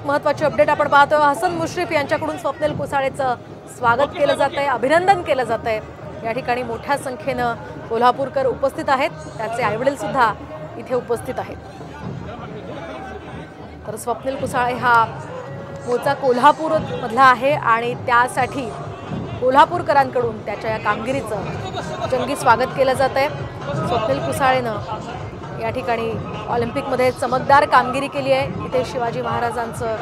महत्त्वाची अपडेट आपण पाहतोय। हसन मुश्रीफ यांच्याकडून स्वप्नील कुसाळेचं स्वागत केलं जातंय, अभिनंदन केलं जातंय। या ठिकाणी मोठ्या संख्येने कोल्हापूरकर उपस्थित आहेत, त्याचे आईवडील सुद्धा इथे उपस्थित आहेत। तर स्वप्नील कुसाळे हा मूळचा कोल्हापूर मधला आहे आणि त्यासाठी कोल्हापूरकरांकडून त्याच्या या कामगिरीचं जंगी स्वागत केलं जातंय। स्वप्नील कुसाळेनं या ठिकाणी ऑलिम्पिकमध्ये चमकदार कामगिरी केली आहे। इथे शिवाजी महाराजांचं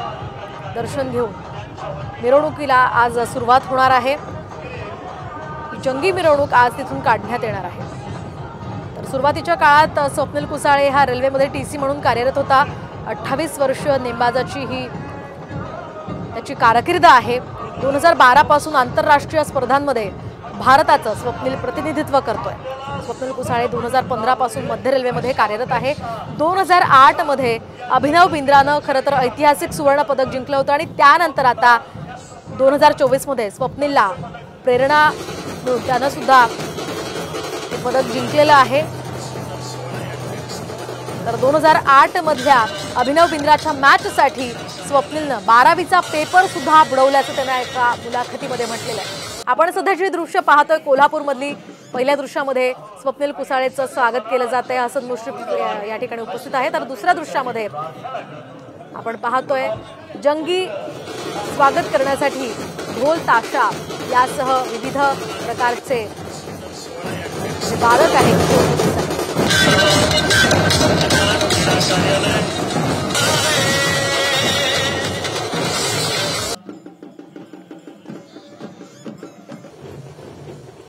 दर्शन घेऊन मिरवणुकीला आज सुरुवात होणार आहे। जंगी मिरवणूक आज तिथून काढण्यात येणार आहे। तर सुरुवातीच्या काळात स्वप्नील कुसाळे हा रेल्वेमध्ये टीसी म्हणून कार्यरत होता। 28 वर्ष नेमबाजाची ही त्याची कारकीर्द आहे। 2012 पासून आंतरराष्ट्रीय स्पर्धांमध्ये भारताचं स्वप्नील प्रतिनिधित्व करतोय। स्वप्नील कुसाळे 2015 पासून मध्य रेल्वेमध्ये कार्यरत आहे। 2008 मध्ये अभिनव बिंद्रानं खरं तर ऐतिहासिक सुवर्ण पदक जिंकलं होतं आणि त्यानंतर आता 2024 मध्ये स्वप्नीलला प्रेरणा मिळून त्यानं सुद्धा हे पदक जिंकलेलं आहे। तर 2008 मधल्या अभिनव बिंद्राच्या मॅचसाठी स्वप्नीलनं 12वीचा पेपर सुद्धा बुडवल्याचं त्याने एका मुलाखतीमध्ये म्हटलेलं आहे। आपण सध्याची दृश्य पाहतोय कोल्हापूरमधली। पहिल्या दृश्यामध्ये स्वप्नील कुसाळेचं स्वागत केलं जातंय, हसन मुश्रीफ या ठिकाणी उपस्थित आहे। तर दुसऱ्या दृश्यामध्ये आपण पाहतोय जंगी स्वागत करण्यासाठी ढोल ताशा यासह विविध प्रकारचे वादक आहेत।